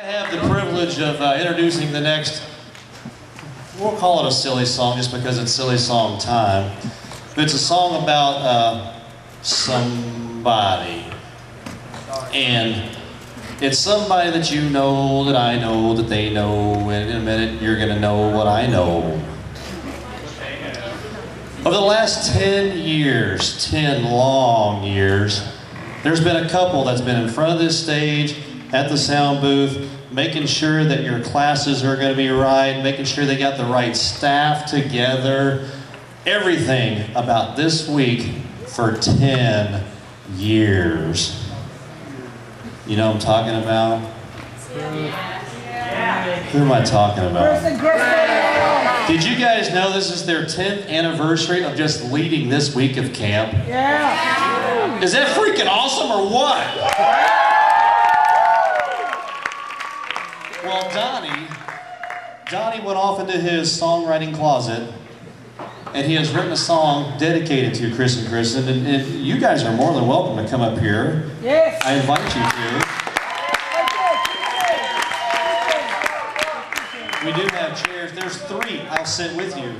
I have the privilege of introducing the next, we'll call it a silly song just because it's silly song time. But it's a song about somebody. And it's somebody that you know, that I know, that they know, and in a minute you're going to know what I know. Over the last 10 years, 10 long years, there's been a couple that's been in front of this stage, at the sound booth, making sure that your classes are going to be right, making sure they got the right staff together, everything about this week for 10 years. You know what I'm talking about? Who am I talking about? Did you guys know this is their 10th anniversary of just leading this week of camp? Yeah. Is that freaking awesome or what? Well, Donnie went off into his songwriting closet, and he has written a song dedicated to Chris and Kristen, and you guys are more than welcome to come up here. Yes. I invite you to. We do have chairs. There's 3. I'll sit with you.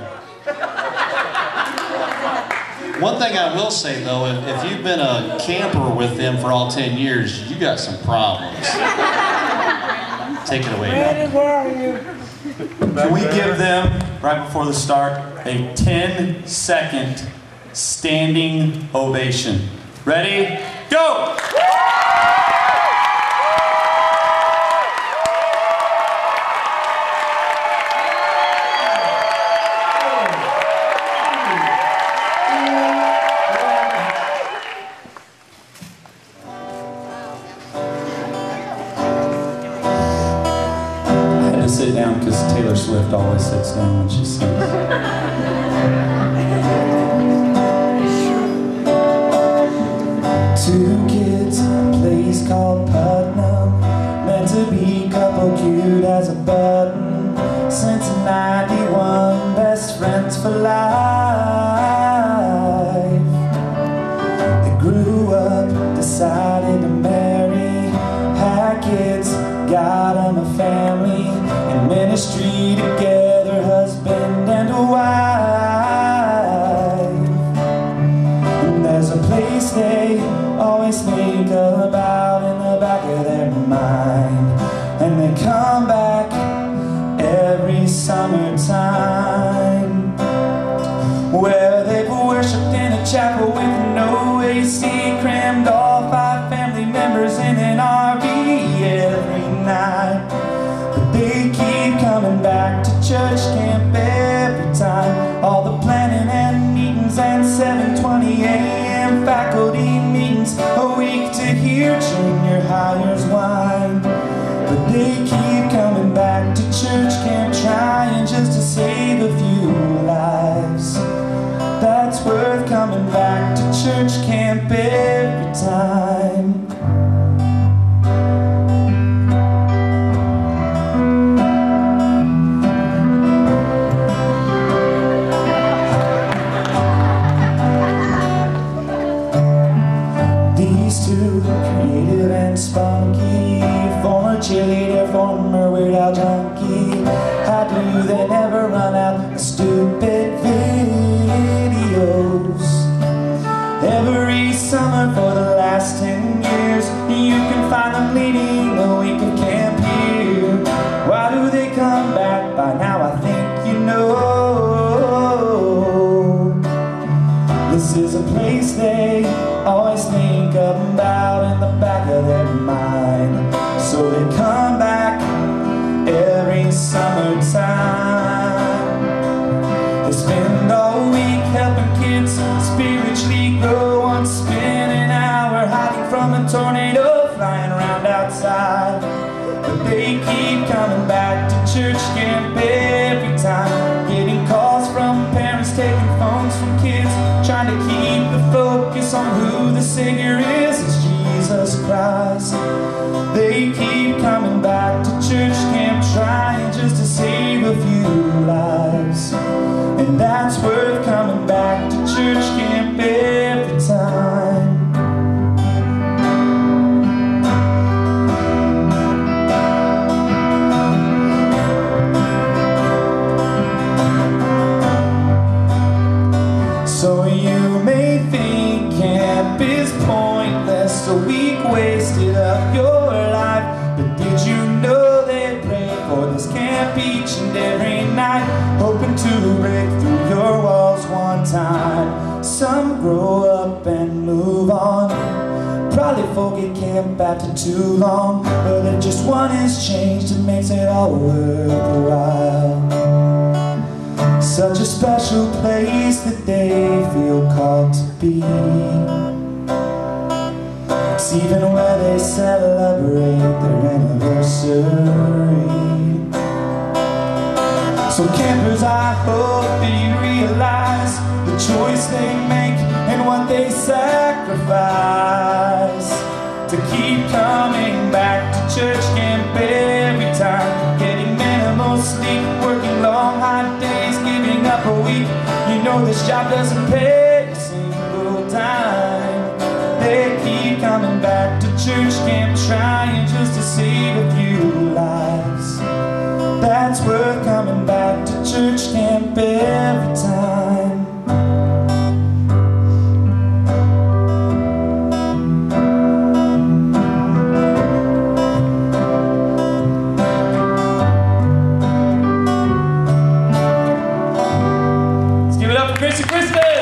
One thing I will say, though, if you've been a camper with them for all 10 years, you got some problems. Take it away. Brandon, where are you? Can we give them, right before the start, a 10-second standing ovation? Ready? Go! Sit down because Taylor Swift always sits down when she sings. 2 kids in a place called Putnam, meant to be couple cute as a button. Since '91, best friends for life. They grew up, decided to marry, had kids, got them a family, in ministry together, husband and a wife. And there's a place they always think about in the back of their mind, and they come back every summertime, where they've worshipped in a chapel with no AC, crammed all 5 family members in an RV every night. But they keep coming back to church camp every time. All the planning and meetings and 7:20 a.m. faculty meetings a week to hear junior hires whine. But they keep coming back to church camp, trying just to save a few lives. That's worth coming back to church camp every time. These 2, creative and spunky, former cheerleader, former Weird Al junkie. How do they never run out of stupid videos? Every summer for the last 10 years, you can find them leading a week of camp here. Why do they come back? By now I think you know. This is a place they always think about in the back of their mind. So they come back every summertime. They spend all week helping kids spiritually grow. Once spend an hour hiding from a tornado flying around outside. But they keep coming back to church camp every time, getting calls from parents, taking phones from kids, trying to keep the focus on who the Savior is, it's Jesus Christ. They keep coming back to church camp, trying just to save a few lives. And that's worth coming back to church camp every time. Jolly folk at camp after too long, but if just one is changed, it makes it all worth the while. Such a special place that they feel called to be. It's even where they celebrate their anniversary. So campers, I hope that you realize the choice they make and what they sacrifice to keep coming back to church camp every time. Getting minimal sleep, working long hot days, giving up a week. You know this job doesn't pay a single dime. They keep coming back to church camp, trying just to save a few lives. That's worth coming back to church camp every time. Let's give it up for Christy Christie!